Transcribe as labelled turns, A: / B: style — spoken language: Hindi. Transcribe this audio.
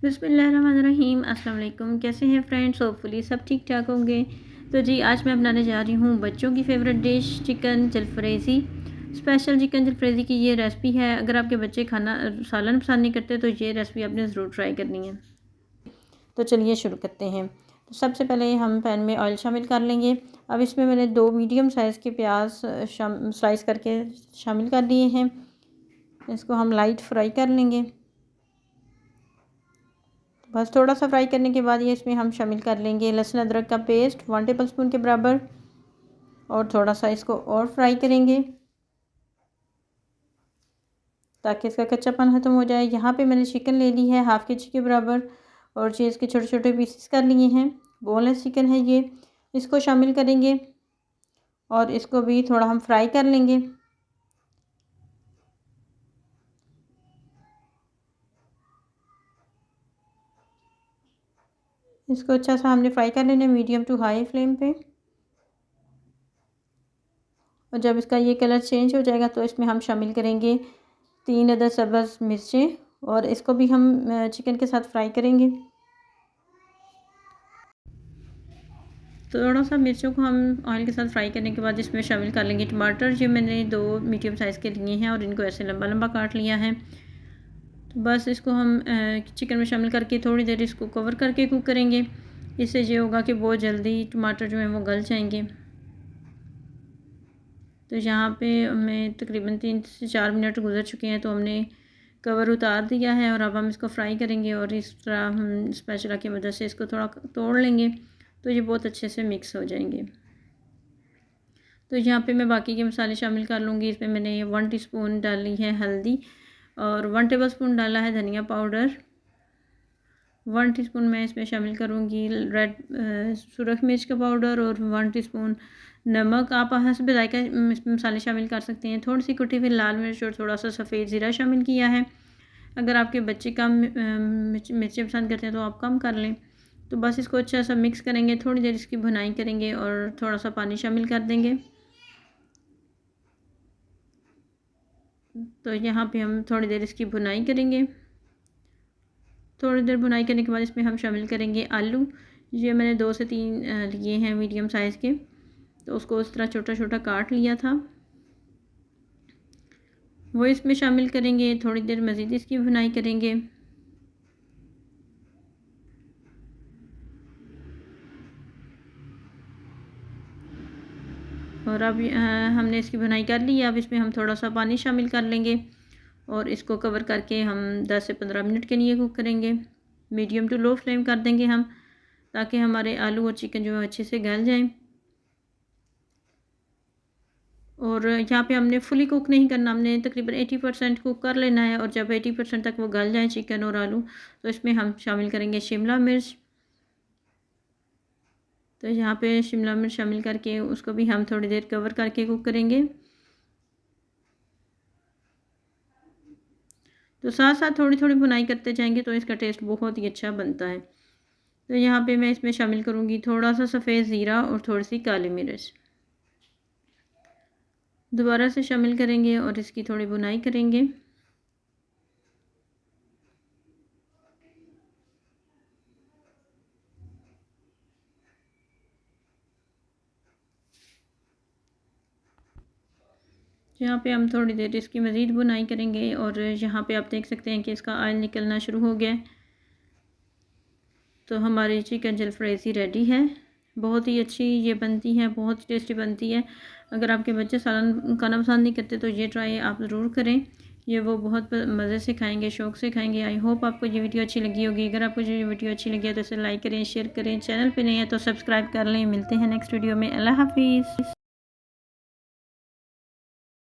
A: बिस्मिल्लाहिर्रहमानिर्रहीम। अस्सलाम वालेकुम। कैसे हैं फ्रेंड्स? होपफुली सब ठीक ठाक होंगे। तो जी आज मैं बनाने जा रही हूँ बच्चों की favourite dish chicken jalfrezi. Special chicken jalfrezi की ये रेसिपी है। अगर आपके बच्चे खाना सालन पसंद नहीं करते तो ये रेसिपी आपने ज़रूर ट्राई करनी है। तो चलिए शुरू करते हैं। तो सबसे पहले हम पैन में ऑयल शामिल कर लेंगे। अब इसमें मैंने 2 मीडियम साइज़ के प्याज स्लाइस करके शामिल कर लिए हैं। इसको हम लाइट फ्राई कर लेंगे। बस थोड़ा सा फ्राई करने के बाद ये इसमें हम शामिल कर लेंगे लहसुन अदरक का पेस्ट 1 टेबलस्पून के बराबर, और थोड़ा सा इसको और फ्राई करेंगे ताकि इसका कच्चापन ख़त्म हो जाए। यहाँ पे मैंने चिकन ले ली है हाफ़ केजी के बराबर, और ये इसके छोटे छोटे पीसेस कर लिए हैं। बोनलेस चिकन है ये। इसको शामिल करेंगे और इसको भी थोड़ा हम फ्राई कर लेंगे। इसको अच्छा सा हमने फ्राई कर लेना मीडियम टू हाई फ्लेम पे। और जब इसका ये कलर चेंज हो जाएगा तो इसमें हम शामिल करेंगे 3 अदद सब्ज़ मिर्चें, और इसको भी हम चिकन के साथ फ्राई करेंगे। तो थोड़ा सा मिर्चों को हम ऑयल के साथ फ्राई करने के बाद इसमें शामिल कर लेंगे टमाटर। जो मैंने 2 मीडियम साइज़ के लिए हैं और इनको ऐसे लंबा लंबा काट लिया है। तो बस इसको हम चिकन में शामिल करके थोड़ी देर इसको कवर करके कुक करेंगे। इससे ये होगा कि बहुत जल्दी टमाटर जो हैं वो गल जाएंगे। तो यहाँ पे हमें तकरीबन 3 से 4 मिनट गुजर चुके हैं, तो हमने कवर उतार दिया है और अब हम इसको फ्राई करेंगे। और इस तरह हम स्पैचुला की मदद से इसको थोड़ा तोड़ लेंगे तो ये बहुत अच्छे से मिक्स हो जाएंगे। तो यहाँ पे मैं बाकी के मसाले शामिल कर लूँगी। इसमें मैंने 1 टीस्पून डाली है हल्दी, और 1 टेबलस्पून डाला है धनिया पाउडर। 1 टीस्पून मैं इसमें शामिल करूँगी रेड सुरख मिर्च का पाउडर, और 1 टीस्पून नमक। आप हस्ब ज़ायक़ा इसमें मसाले शामिल कर सकते हैं। थोड़ी सी कुटी हुई लाल मिर्च और थोड़ा सा सफ़ेद ज़ीरा शामिल किया है। अगर आपके बच्चे कम मिर्चें पसंद करते हैं तो आप कम कर लें। तो बस इसको अच्छा सा मिक्स करेंगे, थोड़ी देर इसकी भुनाई करेंगे और थोड़ा सा पानी शामिल कर देंगे। तो यहाँ पे हम थोड़ी देर इसकी भुनाई करेंगे। थोड़ी देर भुनाई करने के बाद इसमें हम शामिल करेंगे आलू। ये मैंने 2 से 3 लिए हैं मीडियम साइज़ के, तो उसको उस तरह छोटा छोटा काट लिया था, वो इसमें शामिल करेंगे। थोड़ी देर मज़ीद इसकी भुनाई करेंगे। और अब हमने इसकी भुनाई कर ली है। अब इसमें हम थोड़ा सा पानी शामिल कर लेंगे और इसको कवर करके हम 10 से 15 मिनट के लिए कुक करेंगे। मीडियम टू लो फ्लेम कर देंगे हम, ताकि हमारे आलू और चिकन जो है अच्छे से गल जाएं। और यहाँ पे हमने फुली कुक नहीं करना, हमने तकरीबन 80% कुक कर लेना है। और जब 80% तक वो गल जाए चिकन और आलू, तो इसमें हम शामिल करेंगे शिमला मिर्च। तो यहाँ पे शिमला मिर्च शामिल करके उसको भी हम थोड़ी देर कवर करके कुक करेंगे। तो साथ साथ थोड़ी थोड़ी भुनाई करते जाएंगे तो इसका टेस्ट बहुत ही अच्छा बनता है। तो यहाँ पे मैं इसमें शामिल करूँगी थोड़ा सा सफ़ेद ज़ीरा और थोड़ी सी काली मिर्च। दोबारा से शामिल करेंगे और इसकी थोड़ी भुनाई करेंगे। यहाँ पे हम थोड़ी देर इसकी मज़ीद बुनाई करेंगे। और यहाँ पे आप देख सकते हैं कि इसका ऑयल निकलना शुरू हो गया है। तो हमारी चिकन जलफ्रेज़ी रेडी है। बहुत ही अच्छी ये बनती है, बहुत टेस्टी बनती है। अगर आपके बच्चे सालन खाना पसंद नहीं करते तो ये ट्राई आप ज़रूर करें। ये वो बहुत मज़े से खाएंगे, शौक़ से खाएंगे। आई होप आपको ये वीडियो अच्छी लगी होगी। अगर आपको ये वीडियो अच्छी लगी है तो इसे लाइक करें, शेयर करें। चैनल पे नहीं है तो सब्सक्राइब कर लें। मिलते हैं नेक्स्ट वीडियो में। अल्लाह हाफिज़।